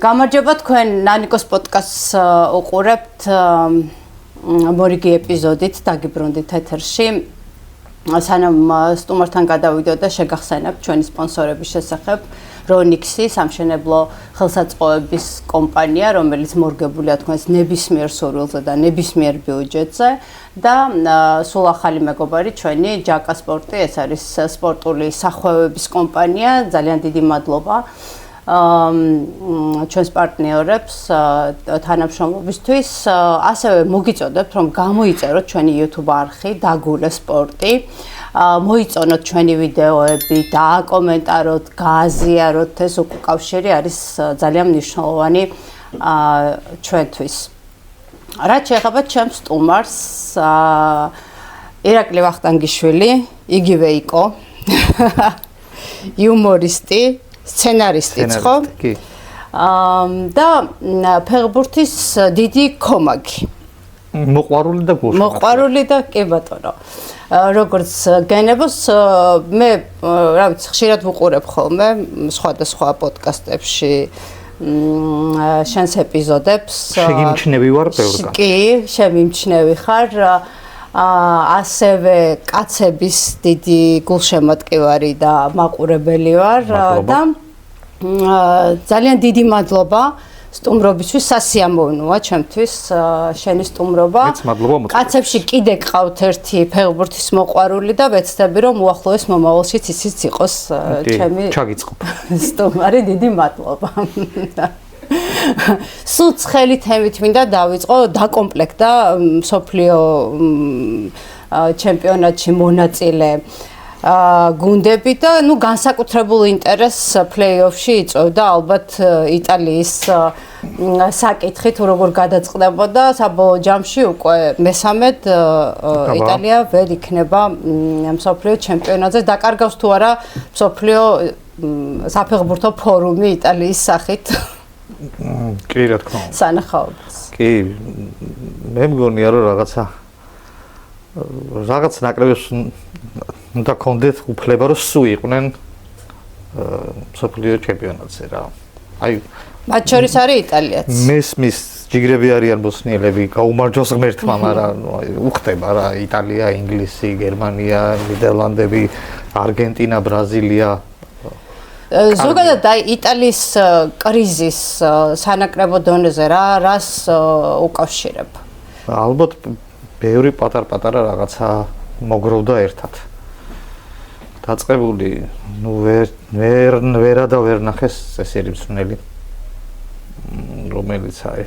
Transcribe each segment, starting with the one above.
გამარჯობა თქვენ ნანიკოს პოდკასტს უყურებთ მორიგი ეპიზოდით დაგიბრუნდით ეთერში სანამ სტუმართან გადავიდოთ და შეგახსენებთ ჩვენი სპონსორების შესახებ რონიქსი სამშენებლო ხელსაწყოების კომპანია რომელიც მორგებულია თქვენს ნებისმიერ სურვილზე და ნებისმიერ ბიუჯეტზე და სულ ახალი მეგობარი ჩვენი ჯაკა სპორტი ეს არის სპორტული სახუევების კომპანია ძალიან დიდი მადლობა ჩვენს პარტნიორებს თანამშრომლობისთვის ასევე მოგიწოდებთ რომ გამოიწეროთ ჩვენი YouTube არხი დაგულე სპორტი მოიწონოთ ჩვენი ვიდეოები და აკომენტაროთ გააზიაროთ ეს უკავშირი არის ძალიან მნიშვნელოვანი ჩვენთვის რაც შეეხება ჩემს სტუმარს ირაკლი ვახტანგიშვილი იგივე იყო იუმორისტი სცენარისტიც ხო? კი. და ფეხბურთის დიდი კომაგი. მოყვარული და გულშემატკივარი. მოყვარული და კი ბატონო. როგორც გენებოს მე რა ვიცი ხშირად ვუყურებ ხოლმე სხვადასხვა პოდკასტებში შენს ეპიზოდებს. შეგიმჩნევი ვარ ბევრგან. კი, შემიმჩნევი ხარ. ასევე კაცების დიდი გულშემატკივარი და მაყურებელი ვარ და ძალიან დიდი მადლობა სტუმრობისთვის სასიამოვნოა ჩემთვის შენი სტუმრობა. კაცებში კიდე გყავთ ერთი ფეხბურთის მოყვარული და ვეცდები რომ უახლოეს მომავალშიც ისიც იყოს ჩემი ჩაგიწყობ. სტუმარი დიდი მადლობა. სულ ცხელი თემით მინდა დავიწყო დაკომპლექტა სოფლიო ჩემპიონატში მონაწილე გუნდები და ნუ განსაკუთრებულ ინტერესს პლეი-ოფში იწვევდა ალბათ იტალიის საკითხი თუ როგორ გადაწყდებოდა საბოლოო ჯამში უკვე მესამედ იტალია ვერ იქნება მსოფლიო ჩემპიონატზე დაკარგავს თუ არა მსოფლიო საფეხბურთო ფორუმი იტალიის სახით კი რა თქმა უნდა. სანახაობას. კი მე მგონია რომ რაღაც ნაკრებს უნდა კონდეთ უფლება რომ სულ იყვნენ მსოფლიო ჩემპიონატზე რა. აი მათ შორის არის იტალიაც. მესმის ჯიგრები არიან ბოსნიელები, გაუმარჯოს ღმერთმა, მაგრამ უხდება რა იტალია, ინგლისი, გერმანია, ნიდერლანდები, არგენტინა, ბრაზილია ზოგადად იტალიის კრიზის სანაკრებო დონეზე რას უკავშირებ? ალბათ ბევრი პატარ-პატარა რაღაცა მოგროვდა ერთად. დაწყებული, ნუ ვერა და ვერ ნახეს წესიერი მსვნელი. რომელიც აი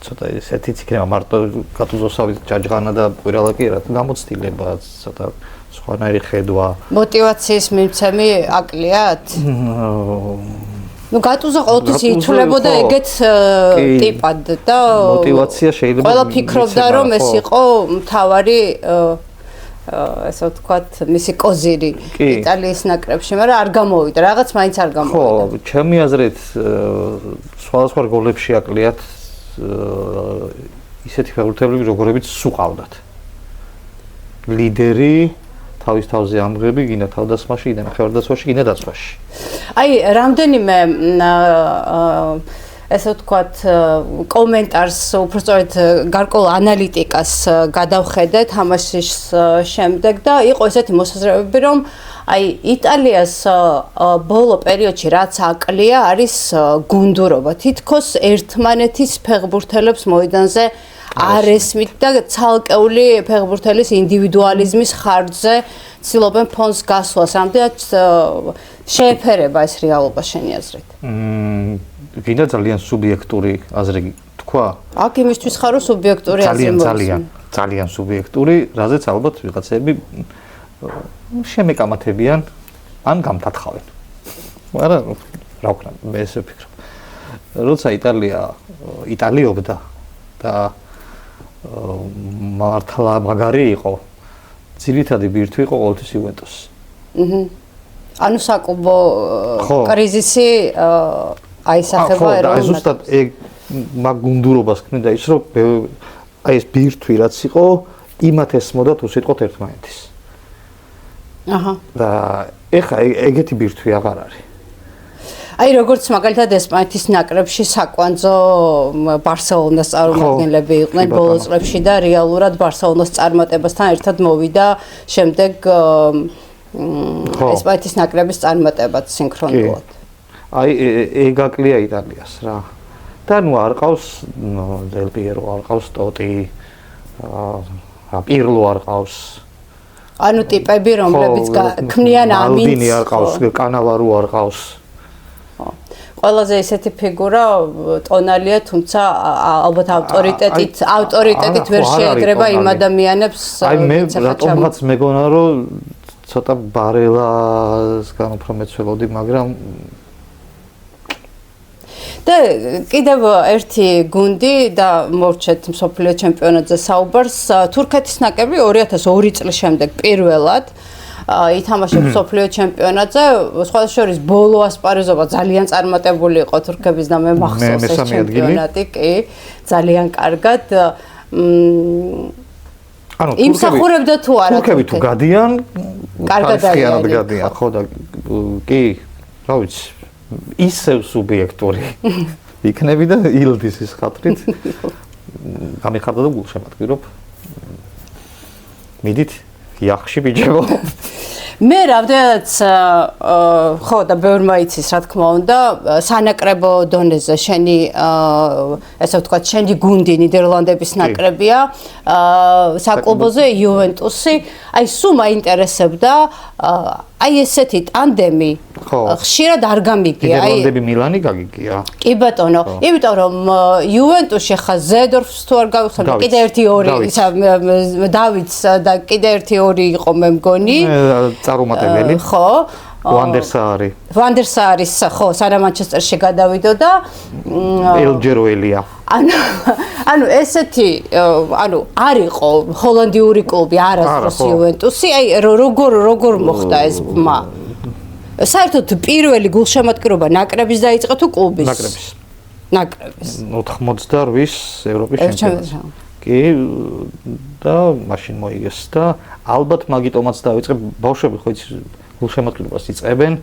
ცოტა ესეთიც იქნება მარტო კატუზოსავით ჯაჯღანა და ყვირალა კი რა გამოცდილება ცოტა სხვანაირი ხედვა. მოტივაციის მიმცემი აკლიათ? ნუ გატუზო ყოველთვის ითვლებოდა ეგეთ ტიპად და მოტივაცია შეიძლება ყველა ფიქრობდა რომ ეს იყო მთავარი ესე ვთქვათ მისი კოზირი იტალიის ნაკრებში, მაგრამ არ გამოვიდა, რაღაც მაინც არ გამოვიდა. ხო, ჩემი აზრით სხვადასხვა გოლებში აკლიათ ისეთი ფეხბურთელები როგორებიც სუყავდათ. ლიდერი თავის თავზე ამღები, გინდა თავდასხმაში, გინდა ნახევარდაცვაში, გინდა დაცვაში. აი, რამდენიმე ესე ვთქვათ, კომენტარს, უბრალოდ გარკვეულ ანალიტიკას გადავხედე თამაშის შემდეგ და იყო ესეთი მოსაზრებები, რომ აი იტალიას ბოლო პერიოდში რაც აკლია არის გუნდურობა. თითქოს ერთმანეთის ფეხბურთელებს მოედანზე არ ესმით და ცალკეული ფეხბურთელის ინდივიდუალიზმის ხარჯზე ცდილობენ ფონს გასვლას. რამდენად შეეფერება ეს რეალობა შენი აზრით? გინდა ძალიან სუბიექტური აზრი თქვა? აქ იმისთვის ხარო სუბიექტური აზრი მოიწონა. ძალიან სუბიექტური, რაზეც ალბათ ვიღაცები შემეკამათებიან ან გამთათხავენ. მაგრამ რა ვქნა, მე ესე ვფიქრობ. როცა იტალია იტალიობდა და მართლა მაგარი იყო. ძირითადი ბირთვი იყო ყოველთვის იუვენტუსი. ანუ საკუბო კრიზისი აისახება ეროვნულად. ხო, და ზუსტად ეგ მაგ გუნდურობას ქმნიდა ის რომ აი ეს ბირთვი რაც იყო იმათ ესმოდათ უსიტყვოდ ერთმანეთის. აჰა. და ეხა ეგეთი ბირთვი აღარ არის. აი როგორც მაგალითად ესპანეთის ნაკრებში საკვანძო ბარსელონას წარმომადგენლები იყვნენ ბოლო წლებში და რეალურად ბარსელონას წარმატებასთან ერთად მოვიდა შემდეგ ესპანეთის ნაკრების წარმატებაც სინქრონულად. აი ეგ აკლია იტალიას რა. და ნუ არ ყავს დელ პიერო, არ ყავს ტოტი, პირლო არ ყავს. ანუ ტიპები რომლებიც ქმნიან ამინს. მალდინი არ ყავს, კანავარო არ ყავს. ყველაზე ისეთი ფიგურა ტონალია, თუმცა ალბათ ავტორიტეტით ვერ შეეგრება იმ ადამიანებს. აი მე რატომღაც მეგონა რომ ცოტა ბარელასგან უფრო მეცველოდი, მაგრამ და კიდევ ერთი გუნდი და მოვჩეთ მსოფლიო ჩემპიონატზე საუბარს თურქეთის ნაკრები 2002 წლის შემდეგ პირველად ითამაშებს მსოფლიო ჩემპიონატზე სხვა შორის ბოლო ასპარეზობა ძალიან წარმატებული იყო თურქების და მე მახსოვს ეს ჩემპიონატი კი ძალიან კარგად ანუ იმსახურებდა თუ არა თურქები თუ გადიან კარგად გადიან ხო და კი რა ვიცი ისევ სუბიექტური იქნები და ილდის ის ხათრით გამიხარდა და გულშემატკივრობ მიდით იახში ბიჭებო მე რამდენიც ხო და ბევრმა იცის რა თქმა უნდა სანაკრებო დონეზე შენი ესე ვთქვათ შენი გუნდი ნიდერლანდების ნაკრებია საკლუბოზე იუვენტუსი აი სულ მაინტერესებდა აი ესეთი ტანდემი ხშირად არ გამიგია აი ნიდერლანდები მილანი გაგიგია კი ბატონო იმიტომ რომ იუვენტუსში ხა ზედორფს თუ არ გავიხსენე კიდე ერთი ორი დავიდს და კიდე ერთი ორი იყო მე მგონი წარუმატებელი ხო ვანდერსარის ხო სანამ მანჩესტერში გადავიდო და ელჯეროელია ანუ ესეთი ანუ არ იყო ჰოლანდიური კლუბი არასდროს იუვენტუსი აი როგორ მოხდა ეს ბმა საერთოდ პირველი გულშემატკივრობა ნაკრების დაიწყო თუ კლუბის ნაკრების 88 ევროპის ჩემპიონატი კი და მაშინ მოიგეს და ალბათ მაგიტომაც დაიწყე ბავშვები ხო იცი გულშემატკივრობას იწყებენ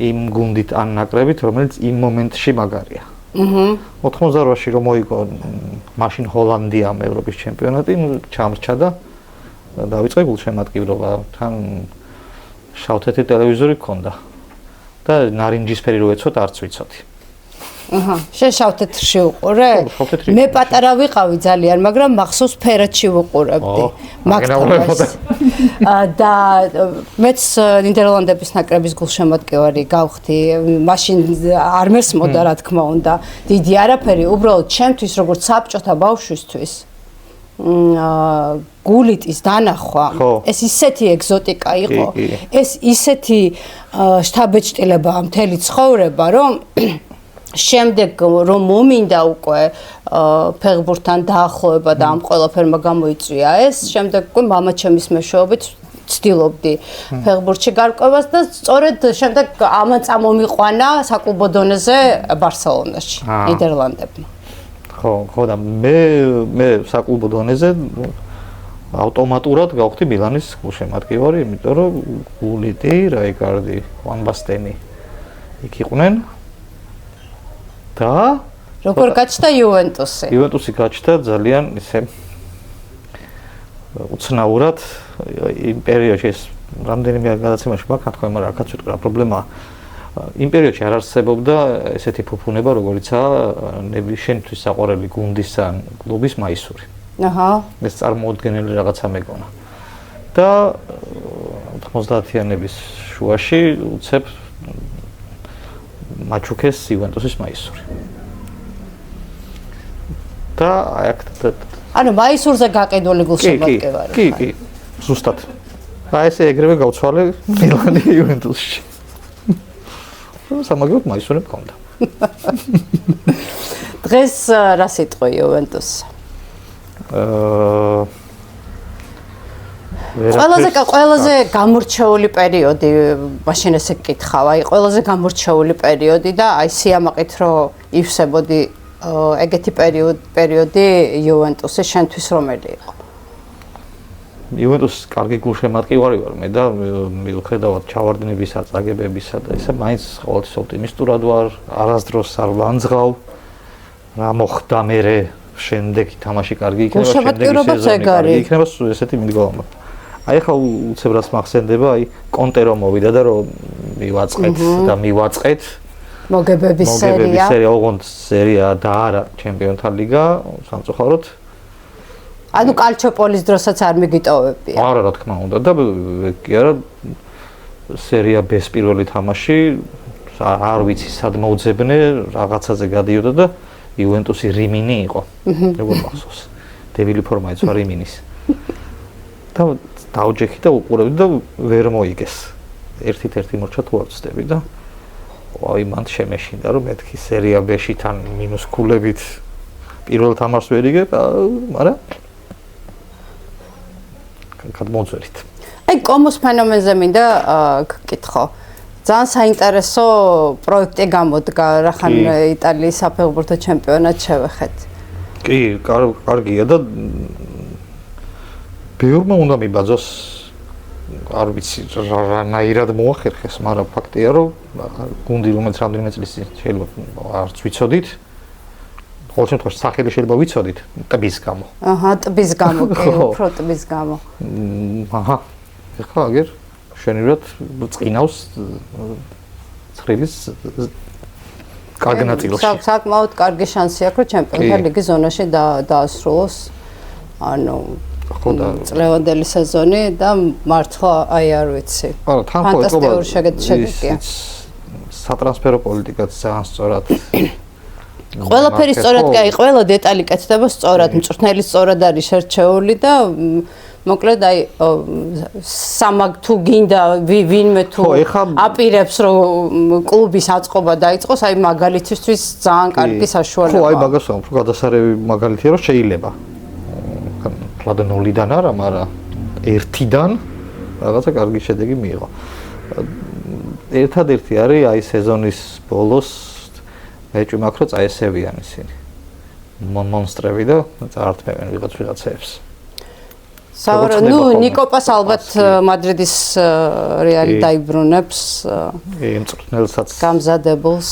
იმ გუნდით ან ნაკრებით რომელიც იმ მომენტში მაგარია 88-ში რომ მოიგო მაშინ ჰოლანდიამ ევროპის ჩემპიონატი ჩამრჩა და დაიწყე გულშემატკივრობა თან შავ-თეთრი ტელევიზორი ჰქონდა და ნარინჯისფერი რო ეცოთ არც ვიცოდი შენ შავ-თეთრში უყურე? მე პატარა ვიყავი ძალიან, მაგრამ მახსოვს ფერადში ვუყურებდი მაგდამას. და მეც ნიდერლანდების ნაკრების გულშემატკივარი გავხდი. მაშინ არ მესმოდა რა თქმა უნდა. დიდი არაფერი, უბრალოდ ჩემთვის როგორც საბჭოთა ბავშვისთვის გულიტის დანახვა ეს ისეთი ეგზოტიკა იყო ეს ისეთი შთაბეჭდილება მთელი ცხოვრება რომ შემდეგ რომ მომინდა უკვე ფეხბურთთან დაახლოება და ამ ყველაფერმა გამოიწვია ეს შემდეგ უკვე მამაჩემის მეშვეობით ცდილობდი ფეხბურთში გარკვევას და სწორედ შემდეგ ამან წამომიყვანა საკლუბო დონეზე ბარსელონაში ნიდერლანდებმა ხო და მე საკლუბო დონეზე ავტომატურად გავხდი მილანის გულშემატკივარი, იმიტომ რომ გულიტი, რაიკარდი, ვან ბასტენი იქ იყვნენ. და როგორ გაჩნდა იუვენტუსი? იუვენტუსი გაჩნდა ძალიან ისე უცნაურად იმ პერიოდში ეს რამდენიმე გადაცემაში მაგათ თქვენ, მაგრამ აქაც ვიტყვი რა პრობლემაა. იმ პერიოდში არ არსებობდა ესეთი ფუფუნება, როგორიცაა შენთვის საყვარელი გუნდის ან კლუბის მაისური. აჰა. ეს წარმოუდგენელი რაღაცა მეგონა. და 90-იანების შუაში უცებ მაჩუკეს იუვენტუსის მაისური. და აი ანუ მაისურზე გაყიდული გულშემატკივარი. კი, ზუსტად. აი ესე ეგრევე გავცვალე მილანი იუვენტუსში. სამაგიეროდ მაისური მქონდა. დღეს რა სიტყვა იუვენტუსი? ყველაზე გამორჩეული პერიოდი, მაშინ ესე გკითხავ, აი ყველაზე გამორჩეული პერიოდი და აი სიამაყით რომ ივსებოდი ეგეთი პერიოდი იუვენტუსის შენთვის რომელი იყო? იუვენტუსის კარგი გულშემატკივარი ვარ მე და მიუხედავად ჩავარდნებისა, წაგებებისა და ისე მაინც ყოველთვის ოპტიმისტურად ვარ, არასდროს არ ვლანძღავ. რა მოხდა მერე შემდეგი თამაში კარგი იქნება, შემდეგი სეზონი კარგი იქნება, ესეთი მიდგომა. აი ხა უცებ რაც მახსენდება, აი კონტე რომ მოვიდა და რომ მივაწყეთ მოგებების სერია, ოღონდ სერია და არა ჩემპიონთა ლიგა, სამწუხაროდ. ანუ კალჩოპოლის დროსაც არ მიგიტოვებია. არა, რა თქმა უნდა და კი არა სერია B-ს პირველი თამაში არ ვიცი სად მოუძებნე, რაღაცაზე გადიოდა და იუვენტუსი რიმინი იყო. როგორ მახსოვს. დებილი ფორმა ეცვა რიმინის. და დაუჯექი და უყურებდი და ვერ მოიგეს. ერთ-ერთი მორჩა თუ არ ვწდები და აი მან შემეშინდა რომ მეთქი სერია B-ში თან მინუს ქულებით პირველ თამაშს ვერ იგებ, მაგრამ გადმოძვერით. აი კომოს ფენომენზე მინდა გკითხო. ძალიან საინტერესო პროექტი გამოდგა, რახან იტალიის საფეხბურთო ჩემპიონატს შევეხეთ. კი, კარგია და ბევრმა უნდა მიბაძოს, არ ვიცი რანაირად მოახერხეს, მაგრამ ფაქტია რომ გუნდი რომელიც რამდენიმე წლის წინ შეიძლება არც ვიცოდით, ყოველ შემთხვევაში სახელი შეიძლება ვიცოდით ტბის გამო. ტბის გამო, კი, უფრო ტბის გამო. ეხლა აგერ შენივრად წინავს ცხრილის კარგი ნაწილში. საკმაოდ კარგი შანსი აქვს, რომ ჩემპიონთა ლიგის ზონაში დაასრულოს. ანუ წლევანდელი სეზონი და მართლა აი არ ვიცი. არა, თან ხო ფანტასტიკური შედეგია. სატრანსფერო პოლიტიკაც ძალიან სწორად. ყველაფერი სწორად კი, ყველა დეტალი კეთდება სწორად, მწვრთნელი სწორად არის შერჩეული და მოკლედ აი სამაგ თუ გინდა ვინმე თუ აპირებს რომ კლუბის აწყობა დაიწყოს, აი მაგალითისთვის ძალიან კარგი საშუალებაა. ხო, აი მაგას უფრო გადასარევი მაგალითია რომ შეიძლება. კლადა 0-დან არა, მაგრამ 1-დან რაღაცა კარგი შედეგი მიიღო. ერთადერთი არის აი სეზონის ბოლოს მეჭი მაქვს რომ წაესევიან ისინი. მონსტრები და წაართმევენ ვიღაცებს. ნიკოპას ალბათ მადრიდის რეალი დაიბრუნებს. მწვრთნელსაც გამზადებულს.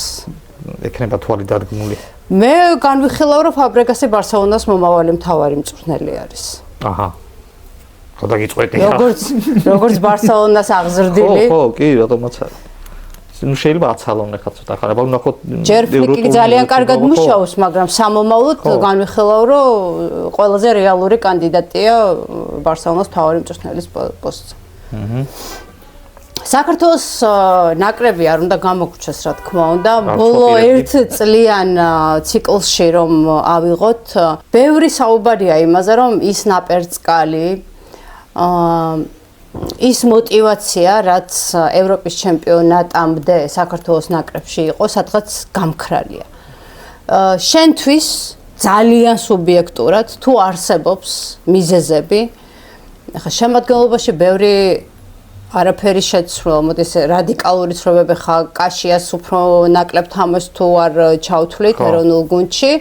ექნება თვალი დადგმული. მე განვიხილავ რომ ფაბრეგასი ბარსელონას მომავალი მთავარი მწვრთნელი არის. აჰა. ხო დაგიწყვეტი. როგორც ბარსელონას აღზრდილი. ხო, კი, რატომაც არა. ნუ შეიძლება აცალონ ახლა ცოტა ხარ, აბა ნახოთ. ჯერ ფლიკი ძალიან კარგად მუშაობს, მაგრამ სამომავლოდ განვიხილავ რომ ყველაზე რეალური კანდიდატია ბარსელონას მთავარი მწვრთნელის პოსტზე. საქართველოს ნაკრები არ უნდა გამოგრჩეს, რა თქმა უნდა. ბოლო ერთ წლიან ციკლში რომ ავიღოთ, ბევრი საუბარია იმაზე, რომ ის ნაპერწკალი ის мотиваცია, რაც ევროპის ჩემპიონატამდე საქართველოს ნაკრებში იყო, სადღაც გამქრალია. შენთვის ძალიან სუბიექტურად თუ არსებობს მიზეზები, ახლა შემადგენლობაში ბევრი არაფერი შეცვლა, მოდის რადიკალური ცნობები ხა კაშიას უფრო ნაკლებ თამაშს თუ არ ჩავთვლით ეროვნულ გუნდში,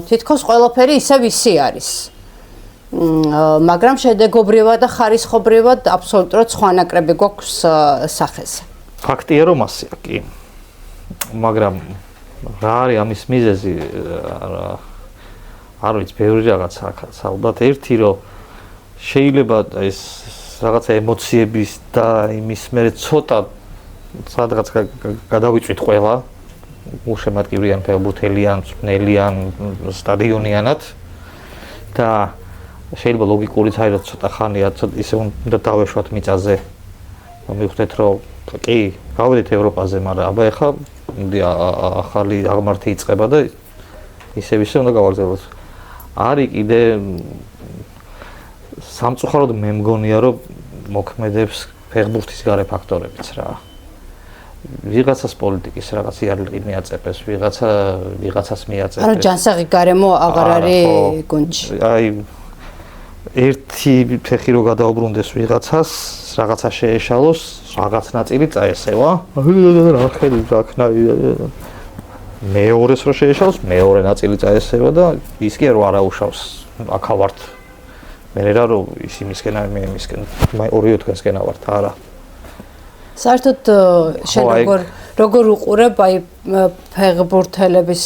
თითქოს ყველაფერი ისევ ისი არის. მაგრამ შედეგობრივად და ხარისხობრივად აბსოლუტურად სხვა ნაკრები გვაქვს სახეზე. ფაქტია რომ ასეა კი. მაგრამ რა არის ამის მიზეზი? არ ვიცი, ბევრი რაღაცა აქვს. ალბათ ერთი რომ შეიძლება ეს რაღაცა ემოციების და იმის მერე ცოტა სადღაც გადავიწვით ყველა უშემატკივრიან ფეხბურთელიან, მწვრთნელიან, სტადიონიანად და შეიძლება ლოგიკურიც არის რომ ცოტა ხანია ისე უნდა დავეშვათ მიწაზე. მივხვდეთ რომ კი, გავედით ევროპაზე, მაგრამ აბა ეხლა ახალი აღმართი იწყება და ისევ უნდა გავაგრძელოთ. არის კიდე სამწუხაროდ მე მგონია რომ მოქმედებს ფეხბურთის გარე ფაქტორებიც რა. ვიღაცას პოლიტიკის რაღაც იარლი მიაწეფეს, ვიღაცას მიაწეფეს. ანუ ჯანსაღი გარემო აღარ არის გუნდში. აი ერთი ფეხი რო გადაუბრუნდეს ვიღაცას, რაღაცა შეეშალოს, რაღაც ნაწილი წაესევა. რა ხელი რაქნა მეორეს რო შეეშალოს, მეორე ნაწილი წაესევა და ის კი რო არაუშავს, აქა ვართ მე რა რომ ის იმისკენ მე იმისკენ ორივე თქვენსკენ ავართ არა საერთოდ შენ როგორ უყურებ აი ფეხბურთელების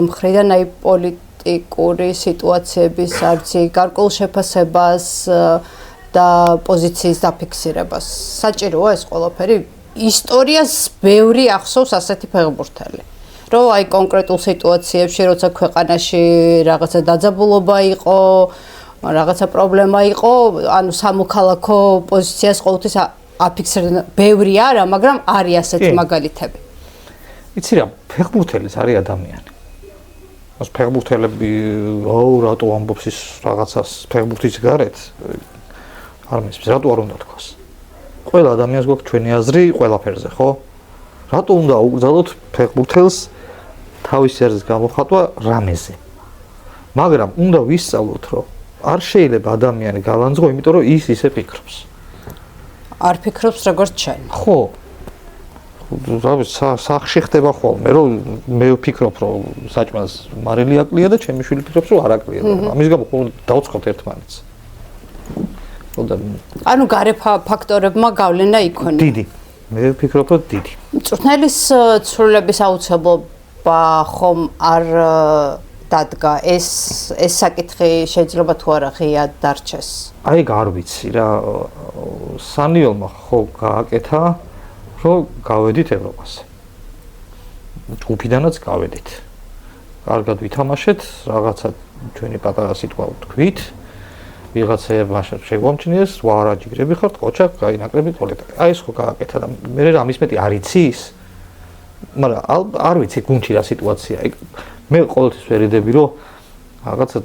მხრიდან აი პოლიტიკური სიტუაციების არცი გარკვეულ შეფასებას და პოზიციის დაფიქსირებას საჭიროა ეს ყველაფერი ისტორიას ბევრი ახსოვს ასეთი ფეხბურთელი რომ აი კონკრეტულ სიტუაციებში როცა ქვეყანაში რაღაცა დაძაბულობა იყო რაღაცა პრობლემა იყო ანუ სამოქალაქო პოზიციას ყოველთვის აფიქსირდნენ ბევრი არა მაგრამ არის ასეთი მაგალითები იცი რა ფეხბურთელის არის ადამიანი ეს ფეხბურთელები რატო ამბობს ის რაღაცას ფეხბურთის გარეთ არ მისმის რატო არ უნდა თქვას ყველა ადამიანს გვაქვს ჩვენი აზრი ყველაფერზე ხო რატო უნდა უგზავნოთ ფეხბურთელს თავის აზრის გამოხატვა რამეზე მაგრამ უნდა ვისწავლოთ რომ არ შეიძლება ადამიანი გალანძღო იმიტომ რომ ის ისე ფიქრობს არ ფიქრობს როგორც შენ ხო სახში ხდება ხოლმე რომ მე ვფიქრობ რომ საჭმელს მარილი აკლია და ჩემი შვილი ფიქრობს რომ არ აკლია ამის გამო ხო დავწყობთ ერთმანეთს ანუ გარე ფაქტორებმა გავლენა იქონია დიდი მე ვფიქრობ რომ დიდი მწვრთნელის ცვლილების აუცილებლობა ხომ არ დადგა ეს საკითხი შეიძლება თუ არა ღია დარჩეს აი არ ვიცი რა სანიოლმა ხო გააკეთა რომ გავედით ევროპაზე ჯგუფიდანაც გავედით კარგად ვითამაშეთ რაღაცა ჩვენი პატარა სიტყვა ვთქვით ვიღაცებმა შეგვამჩნიეს ვარაჯიგრები ხართ ყოჩა კაი ნაკრები პოლიტიკა აი ეს ხო გააკეთა და მე რამის მეტი არ იცის მაგრამ არ ვიცი გუნდში რა სიტუაცია მე ყოველთვის ვერიდები რომ რაღაცა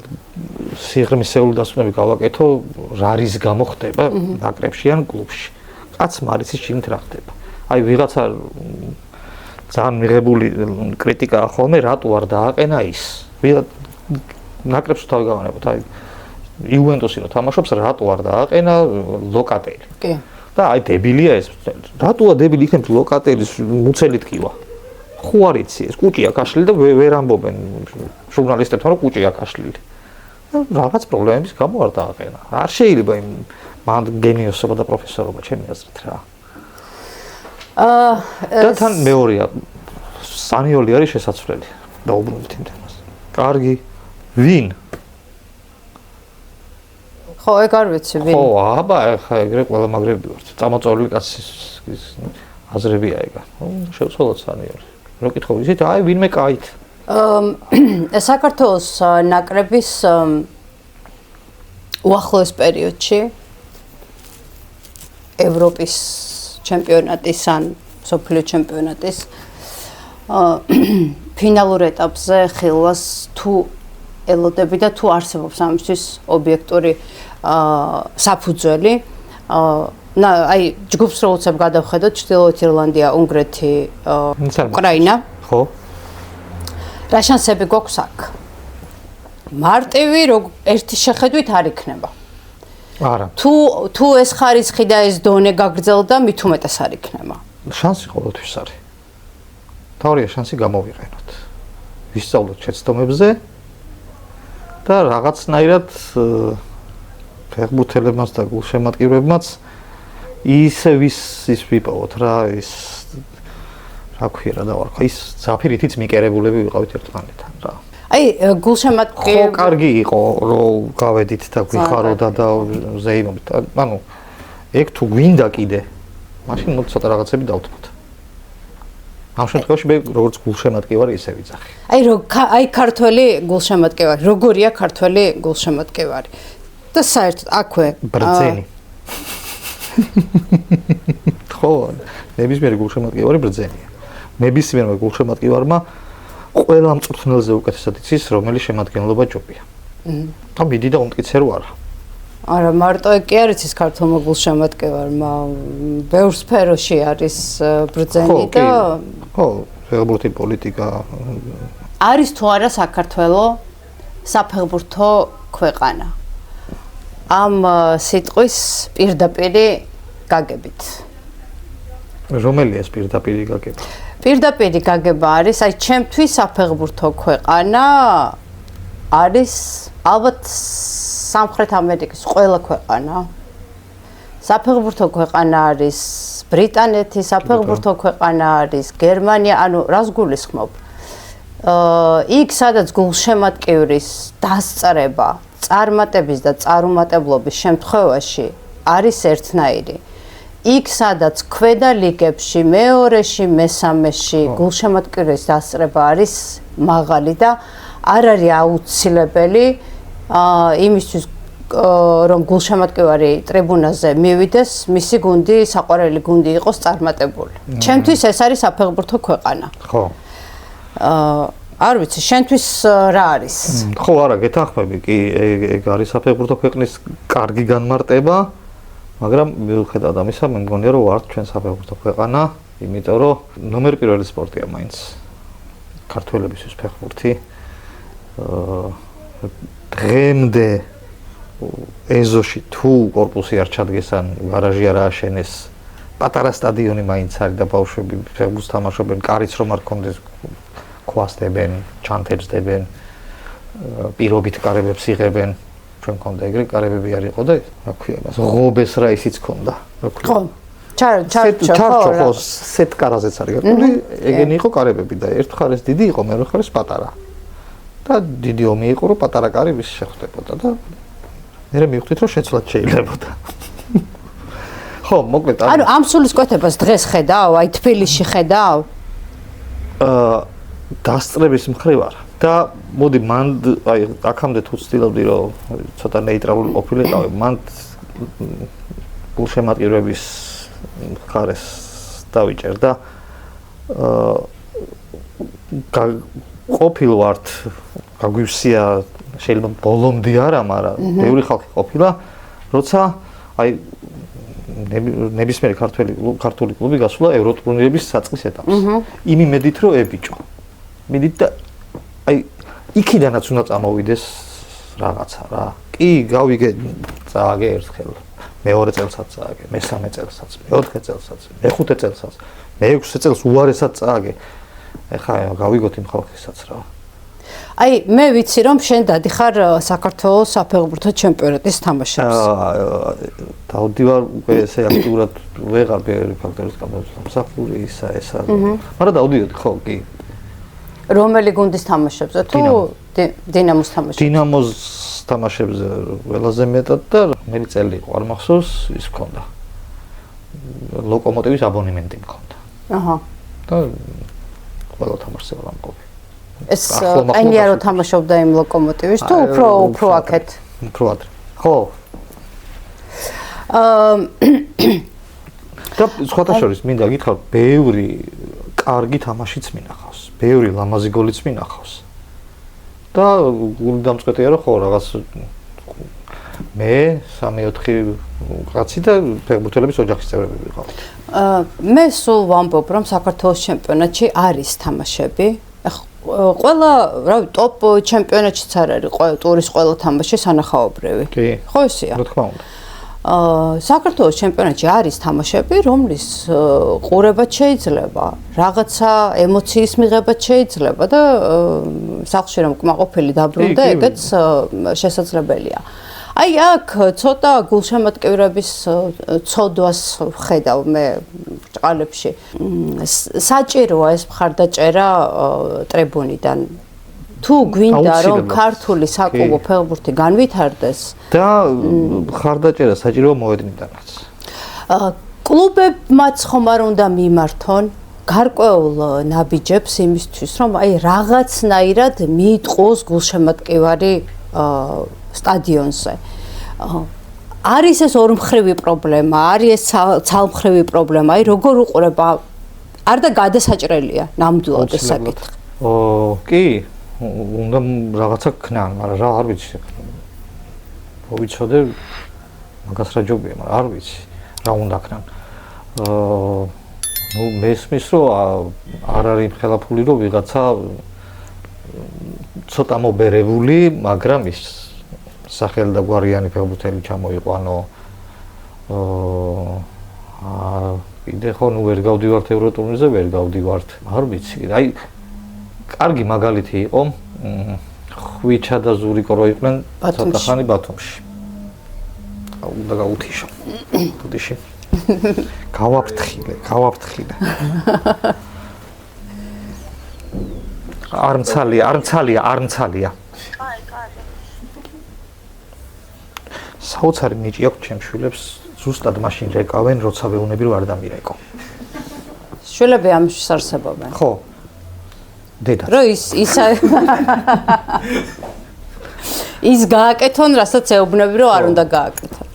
სიღრმისეული დასკვნები გავაკეთო რა რის გამო ხდება ნაკრებში ან კლუბში კაცმა არ იცის შიგნით რა ხდება აი ვიღაცა ძალიან მიღებული კრიტიკაა ხოლმე რატო არ დააყენა ის ნაკრებს თავი გავანებოთ აი იუვენტუსი რო თამაშობს რატო არ დააყენა ლოკატელი კი და აი დებილია ეს რატოა დებილი იქნებ ლოკატელის მუცელი ტკივა ხო არ იცი ეს კუჭია გაშლილი და ვერ ამბობენ ჟურნალისტებთან რომ კუჭია გაშლილი რაღაც პრობლემების გამო არ დააყენა არ შეიძლება იმ მან გენიოსობა და პროფესორობა ჩემი აზრით რა და თან მეორეა სანიოლი არის შესაძლებელი დაუბრუნდით იმ თემას კარგი ვინ ხო ეგ არ ვიცი ვინ ხო აბა ხა ეგრე ყველა მაგრები ვართ წამოწოლილი კაცის აზრებია ეგა შევცვალოთ სანიოლი რო კითხო ისეთ აი ვინმე კაით საქართველოს ნაკრების უახლოეს პერიოდში ევროპის ჩემპიონატის ან სოფლიო ჩემპიონატის ფინალურ ეტაპზე ხილვას თუ ელოდები და თუ არსებობს ამისთვის ობიექტური საფუძველი აი ჯგუფს როუცებ გადავხედოთ ჩრდილოეთ ირლანდია, უნგრეთი, უკრაინა. ხო. რა შანსები გვაქვს აქ? მარტივი ერთი შეხედვით არ იქნება. არა. თუ ეს ხარისხი და ეს დონე გაგრძელდა, მით უმეტეს არ იქნება. შანსი ყოველთვის არის. თავია შანსი გამოვიყენოთ. ვისწავლოთ შეცდომებზე და რაღაცნაირად ფეხბურთელებმაც და გულშემატკივრებმაც ისე ის ვიპოვოთ რა ის რა ქვია რა დავარქვა ის ზაფირითიც მიკერებულები ვიყავით ერთმანეთთან რა აი გულშემატკივრები ხო კარგი იყო რომ გავედით და გვიხაროდა და ზეიმობით ანუ ეგ თუ გვინდა კიდე მაშინ მოდი ცოტა რაღაცები დავთმოთ ამ შემთხვევაში მე როგორც გულშემატკივარი ისე ვიძახი აი ქართველი გულშემატკივარი როგორია ქართველი გულშემატკივარი და საერთოდ აქვე ბრძენი ხო ნებისმიერი გულშემატკივარი ბრძენია ნებისმიერმა გულშემატკივარმა ყველა მწვრთნელზე უკეთესად იცის რომელი შემადგენლობა ჯობია და მიდი და უმტკიცე რო არა მარტო ეგ კი არ იცის ქართულმა გულშემატკივარმა ბევრ სფეროში არის ბრძენი და ხო ფეხბურთი პოლიტიკა არის თუ არა საქართველოს საფეხბურთო ქვეყანა ამ სიტყვის პირდაპირი გაგებით რომელია ეს პირდაპირი გაგება პირდაპირი გაგება არის აი ჩემთვის საფეხბურთო ქვეყანა არის ალბათ სამხრეთ ამერიკის ყველა ქვეყანა. საფეხბურთო ქვეყანა არის ბრიტანეთი, საფეხბურთო ქვეყანა არის გერმანია, ანუ რას გულისხმობ? იქ სადაც გულშემატკივრის დასწრება, წარმატების და წარუმატებლობის შემთხვევაში არის ერთნაირი. იქ სადაც ქვედა ლიგებში, მეორეში, მესამეში გულშემატკივრის დასწრება არის მაღალი და არ არის აუცილებელი იმისთვის რომ გულშემატკივარი ტრიბუნაზე მივიდეს, მისი გუნდი, საყვარელი გუნდი იყოს წარმატებული. ჩემთვის ეს არის საფეხბურთო ქვეყანა. ხო. არ ვიცი, შენთვის რა არის? ხო, არა, გეთანხმები, კი, ეგ არის საფეხბურთო ქვეყნის კარგი განმარტება, მაგრამ მიუხედავად ამისა, მე მგონია, რომ ვართ ჩვენ საფეხბურთო ქვეყანა, იმიტომ რომ ნომერ პირველი სპორტია მაინც ქართველებისთვის ფეხბურთი. დღემდე ეზოში თუ კორპუსი არ ჩადგეს ან გარაჟი არ ააშენეს, პატარა სტადიონი მაინც არის და ბავშვები ფეხბურთს თამაშობენ, კარიც რომ არ ქონდეს, ქვასდებენ, ჩანთებსდებენ, პირობით კარებებს იღებენ. ჩვენ მქონდა ეგრე კარებები არ იყო და რა ქვია მას ღობეს რა ისიც ქონდა. ხო. ჩარჩო სეთ კარაზეც არის გაკული, ეგენი იყო კარებები და ერთ მხარეს დიდი იყო, მეორე მხარეს პატარა. და დიდი ომი იყო, რომ პატარა კარი ვის შეხვდებოდა და მე მივხვდით, რომ შეცვლად შეიძლებოდა. ხო, მოკლედ. ანუ ამ სულის კვეთებას დღეს ხედავ, აი თბილისში ხედავ? დასწრების მხრივ არა. და მოდი მან აი აქამდე თუ ვცდილობდი, რომ ცოტა ნეიტრალური ყოფილიყავი, მან გულშემატკივრების მხარეს დავიჭერ და ყოფილ ვართ, გაგვივსია შეიძლება ბოლომდე არა, მაგრამ ბევრი ხალხი ყოფილა, როცა აი ნებისმიერი ქართული კლუბი გასულა ევროტურნირების საწყის ეტაპს. იმ იმედით რომ ებიჭო. მიდით და აი იქიდანაც უნდა წამოვიდეს რაღაცა რა. კი, გავიგე, წააგე ერთხელ. მეორე წელსაც წააგე, მესამე წელსაც, მეოთხე წელსაც, მეხუთე წელსაც, მეექვსე წელს უარესად წააგე. ეხლა გავიგოთ იმ ხალხისაც რა. აი, მე ვიცი რომ შენ დადიხარ საქართველოს საფეხბურთო ჩემპიონატის თამაშებს. დავდივარ უკვე ესე აქტიურად ვეღარ ბევრი ფაქტორის გამო სამსახური ისა ესა. მაგრამ დავდიოდი ხო, კი. რომელი გუნდის თამაშებზე თუ დინამოს თამაშებზე? დინამოს თამაშებზე ყველაზე მეტად და მე წელი იყო არ მახსოვს ის მქონდა. ლოკომოტივის აბონემენტი მქონდა. აჰა. და ყველა თამაშზე ვარ ამყოფი. ეს ყენია რომ თამაშობდა იმ ლოკომოტივის თუ უფრო აქეთ? უფრო ადრე. ხო. და სხვათა შორის მინდა გითხრათ, ბევრი კარგი თამაშიც მინახავს, ბევრი ლამაზი გოლიც მინახავს. და გული დამწყვეტია რომ ხო რაღაც მე 3-4 კაცი და ფეხბურთელების ოჯახის წევრები ვიყავით. მე სულ ვამბობ რომ საქართველოს ჩემპიონატში არის თამაშები. ყველა, რავი, ტოპ ჩემპიონატშიც არ არის ტურის ყველა თამაში სანახაობრივი. კი. ხო ისეა? რა თქმა უნდა. საქართველოს ჩემპიონატში არის თამაშები, რომლის ყურებაც შეიძლება, რაღაცა ემოციის მიღებაც შეიძლება და სახლში რომ კმაყოფილი დაბრუნდა, ეგეც შესაძლებელია. აი აქ ცოტა გულშემატკივრების ცოდვას ხედავ მე ბრჭყალებში. საჭიროა ეს მხარდაჭერა ტრიბუნიდან. თუ გვინდა რომ ქართული საკლუბო ფეხბურთი განვითარდეს და მხარდაჭერა საჭიროა მოედნიდანაც. კლუბებმაც ხომ არ უნდა მიმართონ გარკვეულ ნაბიჯებს იმისთვის რომ აი რაღაცნაირად მიიტყოს გულშემატკივარი სტადიონზე. არის ეს ორმხრივი პრობლემა, არის ეს ცალმხრივი პრობლემა, აი როგორ უყურება არ და გადასაჭრელია ნამდვილად ეს საკითხი. კი, უნდა რაღაცა ქნან, მაგრამ რა არ ვიცი. მოვიცოდე მაგას რა ჯობია, მაგრამ არ ვიცი რა უნდა ქნან. ნუ მესმის რომ არ არის ხელაფული რომ ვიღაცა ცოტა მობერებული, მაგრამ ის სახელი და გვარიანი ფეხბურთელი ჩამოიყვანო. კიდე ხო ნუ ვერ გავდივართ ევროტურნირზე, ვერ გავდივართ. არ ვიცი. აი კარგი მაგალითი იყო ხვიჩა და ზურიკო რო იყვნენ ცოტა ხანი ბათუმში. უნდა გაუთიშო. თუდიში. გავაფრთხილე. არ მცალია. საოცარი ნიჭი აქვს ჩემს შვილებს, ზუსტად მაშინ რეკავენ, როცა ვეუბნები რომ არ დამირეკო. შვილები ამის არსებობენ. ხო. დედა. რო ის გააკეთონ, რასაც ეუბნები რომ არ უნდა გააკეთონ.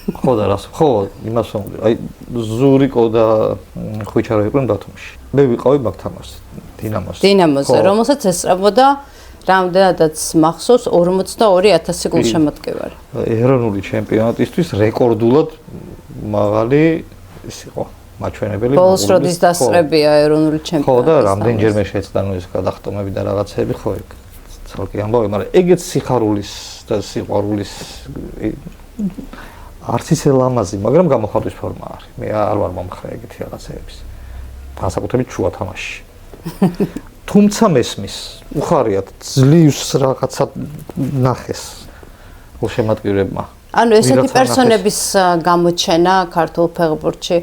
ხო და რას? ხო, იმას ვამბობ. აი ზურიკო და ხვიჩა რო იყვნენ ბათუმში. მე ვიყავი მაგ თამაშს, დინამოზე, რომელსაც ესწრებოდა რამდენადაც მახსოვს 42000 გულშემატკივარი. ეროვნული ჩემპიონატისთვის რეკორდულად მაღალი ის იყო მაჩვენებელი. ბოლოს როდის დასწრებია ეროვნული ჩემპიონატი. ხო და რამდენჯერმე შეეცდანო ეს გადახტომები და რაღაცები, ხო, ცალკე ამბავი, მაგრამ ეგეც სიხარულის და სიყვარულის არც ისე ლამაზი, მაგრამ გამოხატვის ფორმა არის. მე არ ვარ მომხრე ეგეთი რაღაცეების. განსაკუთრებით შუა თამაშში. თუმცა მესმის, უხარიათ ძლივს რაღაცა ნახეს გულშემატკივრებმა. ანუ ესეთი პერსონების გამოჩენა ქართულ ფეხბურთში